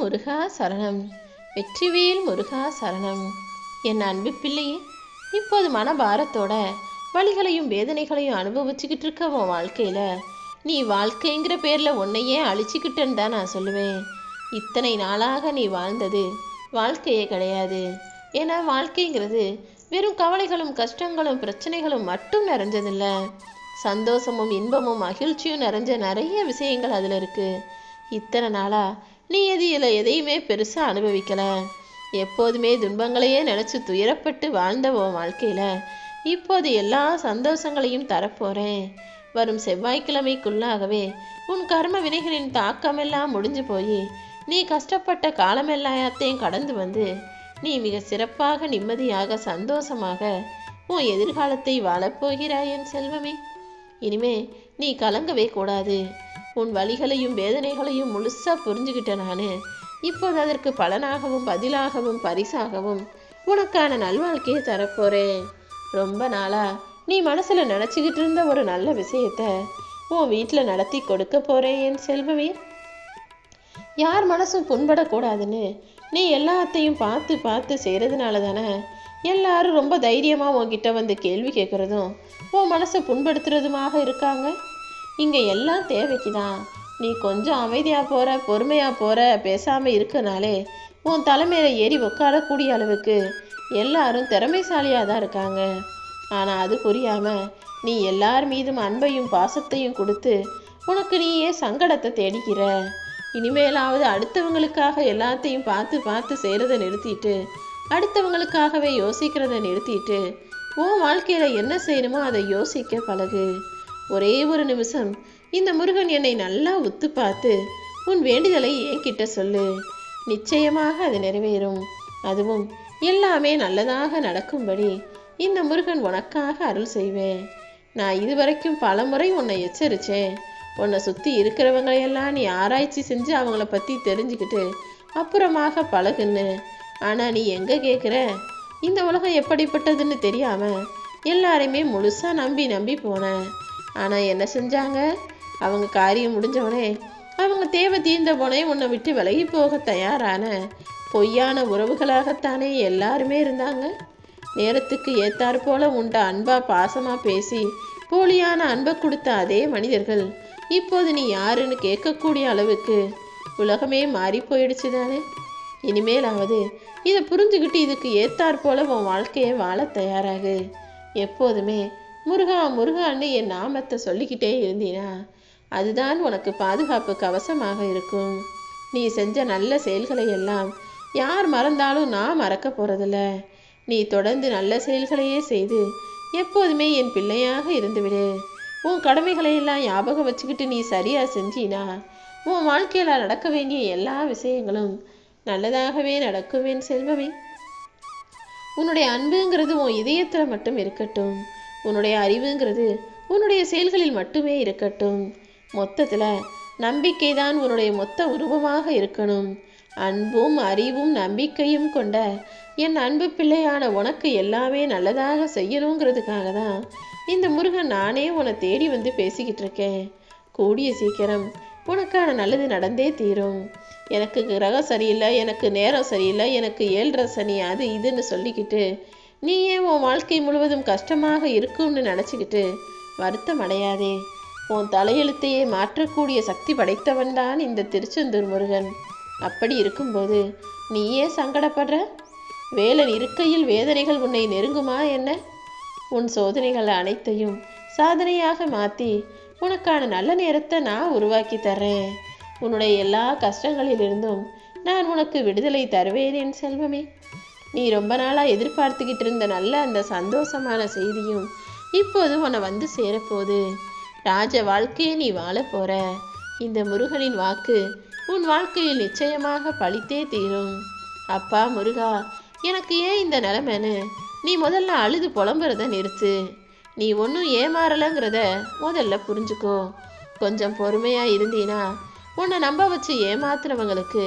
முருகா சரணம். வெற்றிவேல் முருகா சரணம். என் அன்பு பிள்ளையே, இப்போது மனபாரத்தோட வலிகளையும் வேதனைகளையும் அனுபவிச்சுக்கிட்டு இருக்க உன் வாழ்க்கையில் நீ வாழ்க்கைங்கிற பேரில் உன்னையே அழிச்சிக்கிட்டேன்னு தான் நான் சொல்லுவேன். இத்தனை நாளாக நீ வாழ்ந்தது வாழ்க்கையே கிடையாது. ஏன்னா வாழ்க்கைங்கிறது வெறும் கவலைகளும் கஷ்டங்களும் பிரச்சனைகளும் மட்டும் நிறைஞ்சதில்லை. சந்தோஷமும் இன்பமும் மகிழ்ச்சியும் நிறைஞ்ச நிறைய விஷயங்கள் அதில் இருக்குது. இத்தனை நாளாக நீ எதையுமே பெருசாக அனுபவிக்கலை. எப்போதுமே துன்பங்களையே நினச்சி துயரப்பட்டு வாழ்ந்த உன் வாழ்க்கையில் இப்போது எல்லா சந்தோஷங்களையும் தரப்போகிறேன். வரும் செவ்வாய்க்கிழமைக்குள்ளாகவே உன் கர்ம வினைகளின் தாக்கமெல்லாம் முடிஞ்சு போய் நீ கஷ்டப்பட்ட காலமெல்லாத்தையும் கடந்து வந்து நீ மிக சிறப்பாக நிம்மதியாக சந்தோஷமாக உன் எதிர்காலத்தை வாழப்போகிறாய் என் செல்வமே. இனிமே நீ கலங்கவே கூடாது. உன் வலிகளையும் வேதனைகளையும் முழுசாக புரிஞ்சுக்கிட்ட நான் இப்போது அதற்கு பலனாகவும் பதிலாகவும் பரிசாகவும் உனக்கான நல்வாழ்க்கையை தரப்போகிறேன். ரொம்ப நாளாக நீ மனசில் நினச்சிக்கிட்டு இருந்த ஒரு நல்ல விஷயத்த உன் வீட்டில் நடத்தி கொடுக்க போகிறேன் என் செல்வமே. யார் மனசும் புண்படக்கூடாதுன்னு நீ எல்லாத்தையும் பார்த்து பார்த்து செய்கிறதுனால தானே எல்லாரும் ரொம்ப தைரியமாக உன்கிட்ட வந்து கேள்வி கேட்குறதும் உன் மனசை புண்படுத்துறதுமாக இருக்காங்க. இங்கே எல்லாம் தேவைக்கு தான். நீ கொஞ்சம் அமைதியாக போகிற, பொறுமையாக போகிற, பேசாமல் இருக்கனாலே உன் தலைமையில் ஏறி உட்காரக்கூடிய அளவுக்கு எல்லாரும் திறமைசாலியாக தான் இருக்காங்க. ஆனால் அது புரியாமல் நீ எல்லார் மீதும் அன்பையும் பாசத்தையும் கொடுத்து உனக்கு நீயே சங்கடத்தை தேடிக்கிற. இனிமேலாவது அடுத்தவங்களுக்காக எல்லாத்தையும் பார்த்து பார்த்து செய்கிறத நிறுத்திட்டு அடுத்தவங்களுக்காகவே யோசிக்கிறத நிறுத்திட்டு உன் வாழ்க்கையில் என்ன செய்யணுமோ அதை யோசிக்க பழகு. ஒரே ஒரு நிமிஷம் இந்த முருகன் என்னை நல்லா உத்து பார்த்து உன் வேண்டுதலை என்கிட்ட சொல்லு. நிச்சயமாக அது நிறைவேறும். அதுவும் எல்லாமே நல்லதாக நடக்கும்படி இந்த முருகன் உனக்காக அருள் செய்வேன். நான் இதுவரைக்கும் பல முறை உன்னை எச்சரித்தேன். உன்னை சுற்றி இருக்கிறவங்களையெல்லாம் நீ ஆராய்ச்சி செஞ்சு அவங்கள பற்றி தெரிஞ்சுக்கிட்டு அப்புறமாக பழகுன்னு. ஆனால் நீ எங்கே கேட்குற? இந்த உலகம் எப்படிப்பட்டதுன்னு தெரியாமல் எல்லாரையுமே முழுசாக நம்பி போனேன். ஆனால் என்ன செஞ்சாங்க? அவங்க காரியம் முடிஞ்சவனே, அவங்க தேவை தீர்ந்த போனே உன்னை விட்டு விலகி போக தயாரான பொய்யான உறவுகளாகத்தானே எல்லாருமே இருந்தாங்க. நேரத்துக்கு ஏத்தாறு போல உண்ட அன்பா பாசமாக பேசி போலியான அன்பை கொடுத்த அதே மனிதர்கள் இப்போது நீ யாருன்னு கேட்கக்கூடிய அளவுக்கு உலகமே மாறி போயிடுச்சு தானே. இனிமேலாவது இதை புரிஞ்சுக்கிட்டு இதுக்கு ஏத்தாற் போல உன் வாழ்க்கையை வாழ தயாராகு. எப்போதுமே முருகா முருகான்னு என் நாமத்தை சொல்லிக்கிட்டே இருந்தீனா அதுதான் உனக்கு பாதுகாப்பு கவசமாக இருக்கும். நீ செஞ்ச நல்ல செயல்களை எல்லாம் யார் மறந்தாலும் நான் மறக்க போகிறதில்ல. நீ தொடர்ந்து நல்ல செயல்களையே செய்து எப்போதுமே என் பிள்ளையாக இருந்துவிடு. உன் கடமைகளையெல்லாம் ஞாபகம் வச்சுக்கிட்டு நீ சரியாக செஞ்சினா உன் வாழ்க்கையில் நடக்க வேண்டிய எல்லா விஷயங்களும் நல்லதாகவே நடக்கும் என் செல்வமே. உன்னுடைய அன்புங்கிறது உன் இதயத்தில் மட்டும் இருக்கட்டும். உன்னுடைய அறிவுங்கிறது உன்னுடைய செயல்களில் மட்டுமே இருக்கட்டும். மொத்தத்தில் நம்பிக்கை தான் உன்னுடைய மொத்த உருவமாக இருக்கணும். அன்பும் அறிவும் நம்பிக்கையும் கொண்ட என் அன்பு பிள்ளையான உனக்கு எல்லாமே நல்லதாக செய்யணுங்கிறதுக்காக தான் இந்த முருகன் நானே உன்னை தேடி வந்து பேசிக்கிட்டு இருக்கேன். கூடிய சீக்கிரம் உனக்கான நல்லது நடந்தே தீரும். எனக்கு கிரகம் சரியில்லை, எனக்கு நேரம் சரியில்லை, எனக்கு 7.5 சனி அது இதுன்னு சொல்லிக்கிட்டு நீ ஏன் உன் வாழ்க்கை முழுவதும் கஷ்டமாக இருக்கும்னு நினச்சிக்கிட்டு வருத்தம் அடையாதே. உன் தலையெழுத்தையே மாற்றக்கூடிய சக்தி படைத்தவன் தான் இந்த திருச்செந்தூர் முருகன். அப்படி இருக்கும்போது நீ ஏன் சங்கடப்படுற? வேலன் இருக்கையில் வேதனைகள் உன்னை நெருங்குமா என்ன? உன் சோதனைகள் அனைத்தையும் சாதனையாக மாற்றி உனக்கான நல்ல நேரத்தை நான் உருவாக்கி தர்றேன். உன்னுடைய எல்லா கஷ்டங்களிலிருந்தும் நான் உனக்கு விடுதலை தருவேன் என் செல்வமே. நீ ரொம்ப நாளாக எதிர்பார்த்துக்கிட்டு இருந்த நல்ல அந்த சந்தோஷமான செய்தியும் இப்போது உன்னை வந்து சேரப்போகுது. ராஜ வாழ்க்கையை நீ வாழ போற. இந்த முருகனின் வாக்கு உன் வாழ்க்கையில் நிச்சயமாக பழித்தே தீரும். அப்பா முருகா, எனக்கு ஏன் இந்த நிலைமைன்னு நீ முதல்ல அழுது புலம்புறத நிறுத்து. நீ ஒன்றும் ஏமாறலைங்கிறத முதல்ல புரிஞ்சுக்கோ. கொஞ்சம் பொறுமையாக இருந்தீனா உன்னை நம்ப வச்சு ஏமாத்துறவங்களுக்கு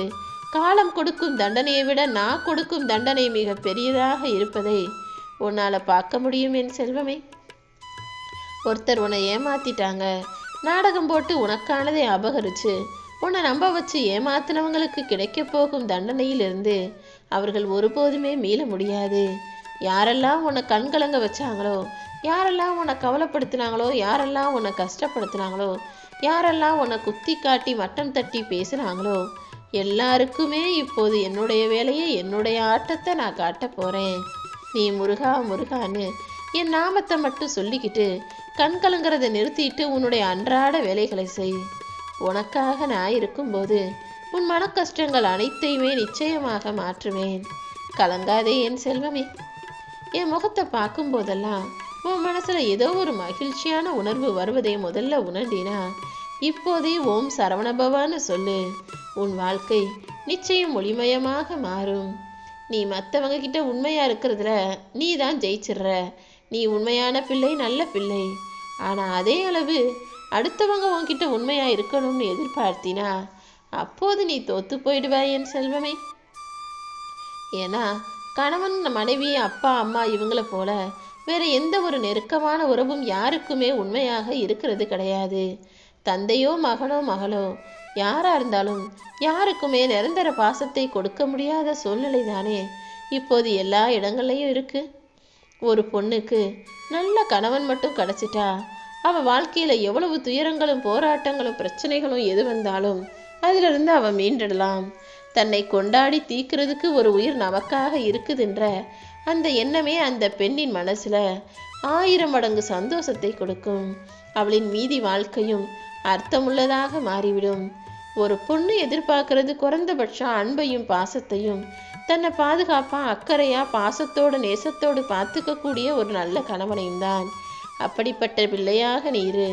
காலம் கொடுக்கும் தண்டனையை விட நான் கொடுக்கும் தண்டனை மிக பெரியதாக இருப்பதை உன்னால் பார்க்க முடியும் என் செல்வமே. ஒருத்தர் உன்னை ஏமாத்திட்டாங்க, நாடகம் போட்டு உனக்கானதை அபகரித்து உன்னை நம்ப வச்சு ஏமாத்தினவங்களுக்கு கிடைக்க போகும் தண்டனையிலிருந்து அவர்கள் ஒருபோதுமே மீள முடியாது. யாரெல்லாம் உன்னை கண்கலங்க வச்சாங்களோ, யாரெல்லாம் உன்னை கவலைப்படுத்தினாங்களோ, யாரெல்லாம் உன்னை கஷ்டப்படுத்தினாங்களோ, யாரெல்லாம் உன்னை குத்தி காட்டி மட்டம் தட்டி பேசினாங்களோ, எல்லாருக்குமே இப்போது என்னுடைய வேலையை, என்னுடைய ஆட்டத்தை நான் காட்ட போறேன். நீ முருகா முருகான்னு என் நாமத்தை மட்டும் சொல்லிக்கிட்டு கண் கலங்கிறத நிறுத்திட்டு உன்னுடைய அன்றாட வேலைகளை செய். உனக்காக நான் இருக்கும்போது உன் மன கஷ்டங்கள் அனைத்தையுமே நிச்சயமாக மாற்றுவேன். கலங்காதே என் செல்வமே. என் முகத்தை பார்க்கும் போதெல்லாம் உன் மனசுல ஏதோ ஒரு மகிழ்ச்சியான உணர்வு வருவதை முதல்ல உணர்ந்தினா இப்போதே ஓம் சரவணபவான்னு சொல்லு. உன் வாழ்க்கை நிச்சயம் ஒளிமயமாக மாறும். நீ மற்றவங்க கிட்ட உண்மையா இருக்கிறதுல நீ தான் ஜெயிச்சிடுற. நீ உண்மையான பிள்ளை, நல்ல பிள்ளை. ஆனா அதே அளவு அடுத்தவங்க உன்கிட்ட உண்மையா இருக்கணும்னு எதிர்பார்த்தினா அப்போது நீ தோத்து போயிடுவாய் என் செல்வமே. ஏன்னா கணவன், மனைவி, அப்பா, அம்மா இவங்கள போல வேற எந்த ஒரு நெருக்கமான உறவும் யாருக்குமே உண்மையாக இருக்கிறது கிடையாது. தந்தையோ மகனோ மகளோ யாரா இருந்தாலும் யாருக்குமே நிரந்தர பாசத்தை கொடுக்க முடியாத சூழ்நிலை தானே இப்போது எல்லா இடங்கள்லையும் இருக்கு. ஒரு பொண்ணுக்கு நல்ல கணவன் மட்டும் கிடைச்சிட்டா அவ வாழ்க்கையில எவ்வளவு துயரங்களும் போராட்டங்களும் பிரச்சனைகளும் எது வந்தாலும் அதிலிருந்து அவ மீண்டிடலாம். தன்னை கொண்டாடி தீக்கிறதுக்கு ஒரு உயிர் நமக்காக இருக்குதுன்ற அந்த எண்ணமே அந்த பெண்ணின் மனசுல 1000 மடங்கு சந்தோஷத்தை கொடுக்கும். அவளின் மீதி வாழ்க்கையும் அர்த்தமுள்ளதாக மாறிவிடும். ஒரு பொண்ணு எதிர்பார்க்கறது குறைந்தபட்சம் அன்பையும் பாசத்தையும், தன்னை பாதுகாப்பா அக்கறையா பாசத்தோடு நேசத்தோடு பார்த்துக்கக்கூடிய ஒரு நல்ல கணவனையும் தான். அப்படிப்பட்ட பிள்ளையாக நீரு.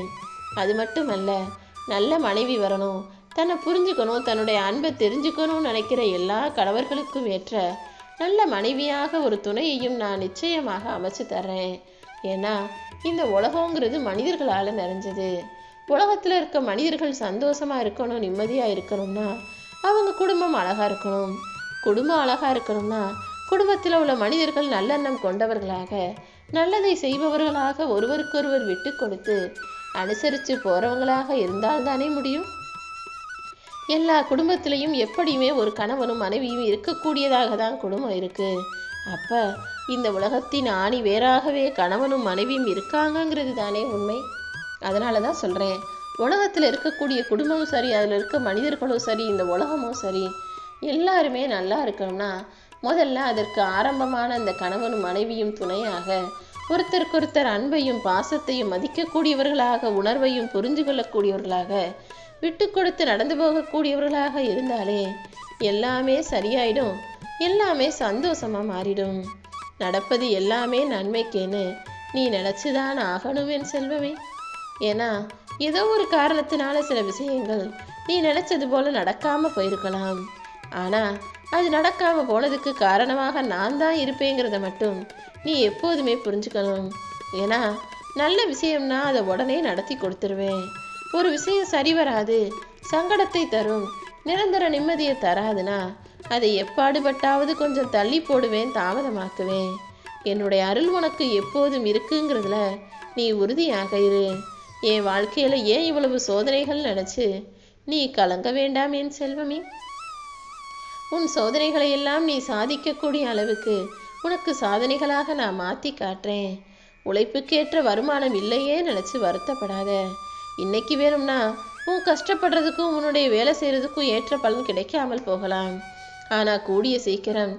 அது மட்டுமல்ல, நல்ல மனைவி வரணும், தன்னை புரிஞ்சுக்கணும், தன்னுடைய அன்பை தெரிஞ்சுக்கணும்னு நினைக்கிற எல்லா கணவர்களுக்கும் ஏற்ற நல்ல மனைவியாக ஒரு துணையையும் நான் நிச்சயமாக அமைச்சு தர்றேன். ஏன்னா இந்த உலகங்கிறது மனிதர்களால் நிறைஞ்சது. உலகத்தில் இருக்க மனிதர்கள் சந்தோஷமா இருக்கணும், நிம்மதியா இருக்கணும்னா அவங்க குடும்பம் அழகா இருக்கணும். குடும்பம் அழகா இருக்கணும்னா குடும்பத்தில் உள்ள மனிதர்கள் நல்லெண்ணம் கொண்டவர்களாக, நல்லதை செய்பவர்களாக, ஒருவருக்கொருவர் விட்டு கொடுத்து அனுசரித்து போறவங்களாக இருந்தால்தானே முடியும். எல்லா குடும்பத்திலையும் எப்படியுமே ஒரு கணவனும் மனைவியும் இருக்கக்கூடியதாக தான் குடும்பம் இருக்கு. அப்ப இந்த உலகத்தின் ஆணி வேறாகவே கணவனும் மனைவியும் இருக்காங்கங்கிறது தானே உண்மை. அதனால தான் சொல்கிறேன், உலகத்தில் இருக்கக்கூடிய குடும்பமும் சரி, அதில் இருக்க மனிதர்களும் சரி, இந்த உலகமும் சரி, எல்லாருமே நல்லா இருக்கணும்னா முதல்ல அதற்கு ஆரம்பமான அந்த கணவனும் மனைவியும் துணையாக ஒருத்தருக்கொருத்தர் அன்பையும் பாசத்தையும் மதிக்கக்கூடியவர்களாக, உணர்வையும் புரிஞ்சு கொள்ளக்கூடியவர்களாக, விட்டு கொடுத்து நடந்து போகக்கூடியவர்களாக இருந்தாலே எல்லாமே சரியாயிடும், எல்லாமே சந்தோஷமா மாறிடும். நடப்பது எல்லாமே நன்மைக்கேன்னு நீ நினச்சிதான் ஆகணும் என் செல்வமே. ஏன்னா ஏதோ ஒரு காரணத்தினால சில விஷயங்கள் நீ நினைச்சது போல நடக்காம போயிருக்கலாம். ஆனா அது நடக்காம போனதுக்கு காரணமாக நான் தான் இருப்பேங்கிறத மட்டும் நீ எப்போதுமே புரிஞ்சுக்கணும். ஏன்னா நல்ல விஷயம்னா அதை உடனே நடத்தி கொடுத்துருவேன். ஒரு விஷயம் சரி வராது, சங்கடத்தை தரும், நிரந்தர நிம்மதியை தராதுன்னா அதை எப்பாடுபட்டாவது கொஞ்சம் தள்ளி போடுவேன், தாமதமாக்குவேன். என்னுடைய அருள் உனக்கு எப்போதும் இருக்குங்கிறதுல நீ உறுதியாக இரு. என் வாழ்க்கையில ஏன் இவ்வளவு சோதனைகள் நினைச்சு நீ கலங்க வேண்டாம் என் செல்வமே. உன் சோதனைகளை எல்லாம் நீ சாதிக்கக்கூடிய அளவுக்கு உனக்கு சாதனைகளாக நான் மாற்றி காட்டுறேன். உழைப்புக்கேற்ற வருமானம் இல்லையே நினச்சி வருத்தப்படாத. இன்னைக்கு வேணும்னா உன் கஷ்டப்படுறதுக்கும் உன்னுடைய வேலை செய்கிறதுக்கும் ஏற்ற பலன் கிடைக்காமல் போகலாம். ஆனால் கூடிய சீக்கிரம்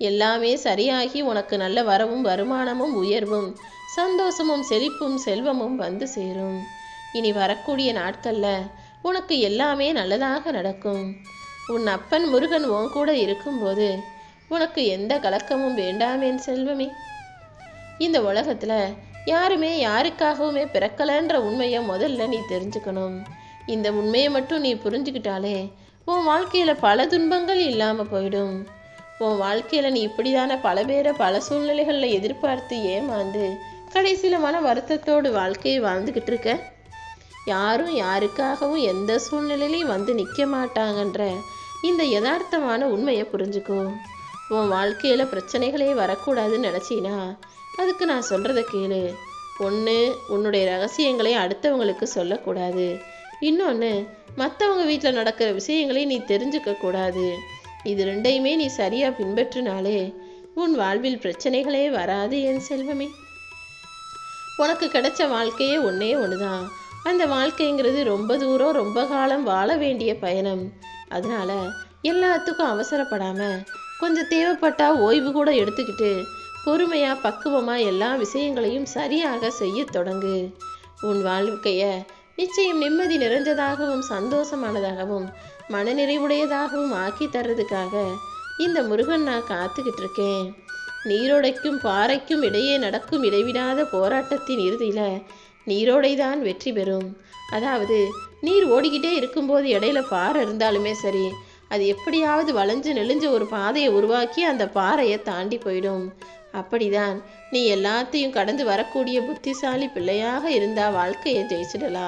எல்லாமே சரியாகி உனக்கு நல்ல வரவும் வருமானமும் உயர்வும் சந்தோஷமும் செழிப்பும் செல்வமும் வந்து சேரும். இனி வரக்கூடிய நாட்களில் உனக்கு எல்லாமே நல்லதாக நடக்கும். உன் அப்பன் முருகன் உன் கூட இருக்கும்போது உனக்கு எந்த கலக்கமும் வேண்டாம் என் செல்வமே. இந்த உலகத்துல யாருமே யாருக்காகவுமே பிறக்கலன்ற உண்மையை முதல்ல நீ தெரிஞ்சுக்கணும். இந்த உண்மையை மட்டும் நீ புரிஞ்சுக்கிட்டாலே உன் வாழ்க்கையில பல துன்பங்கள் இல்லாம போயிடும். உன் வாழ்க்கையில நீ இப்படிதான பல பேரை பல சூழ்நிலைகள்ல எதிர்பார்த்து ஏமாந்து கடைசியில மன வருத்தத்தோடு வாழ்க்கையை வாழ்ந்துகிட்டு இருக்க. யாரும் யாருக்காகவும் எந்த சூழ்நிலையிலையும் வந்து நிற்க மாட்டாங்கன்ற இந்த யதார்த்தமான உண்மையை புரிஞ்சுக்கோ. உன் வாழ்க்கையில பிரச்சனைகளே வரக்கூடாதுன்னு நினைச்சினா அதுக்கு நான் சொல்றத கேளு. ஒன்று, உன்னுடைய ரகசியங்களை அடுத்தவங்களுக்கு சொல்லக்கூடாது. இன்னொன்று, மற்றவங்க வீட்டில் நடக்கிற விஷயங்களையும் நீ தெரிஞ்சுக்க கூடாது. இது ரெண்டையுமே நீ சரியாக பின்பற்றினாலே உன் வாழ்வில் பிரச்சனைகளே வராது என் செல்வமே. உனக்கு கிடைச்ச வாழ்க்கையே ஒன்றே ஒன்று தான். அந்த வாழ்க்கைங்கிறது ரொம்ப தூரம் ரொம்ப காலம் வாழ வேண்டிய பயணம். அதனால எல்லாத்துக்கும் அவசரப்படாமல் கொஞ்சம் தேவைப்பட்டா ஓய்வு கூட எடுத்துக்கிட்டு பொறுமையாக பக்குவமாக எல்லா விஷயங்களையும் சரியாக செய்ய தொடங்கு. உன் வாழ்க்கையை நிச்சயம் நிம்மதி நிறைஞ்சதாகவும் சந்தோஷமானதாகவும் மனநிறைவுடையதாகவும் ஆக்கி தர்றதுக்காக இந்த முருகன் நான் காத்துக்கிட்டு இருக்கேன். நீரோடைக்கும் பாறைக்கும் இடையே நடக்கும் இடைவிடாத போராட்டத்தின் இறுதியில் நீரோடை தான் வெற்றி பெறும். அதாவது நீர் ஓடிக்கிட்டே இருக்கும்போது இடையில பாறை இருந்தாலுமே சரி, அது எப்படியாவது வளைஞ்சு நெளிஞ்ச ஒரு பாதையை உருவாக்கி அந்த பாறையை தாண்டி போயிடும். அப்படிதான் நீ எல்லாத்தையும் கடந்து வரக்கூடிய புத்திசாலி பிள்ளையாக இருந்தால் வாழ்க்கையை ஜெயிச்சிடலாம்.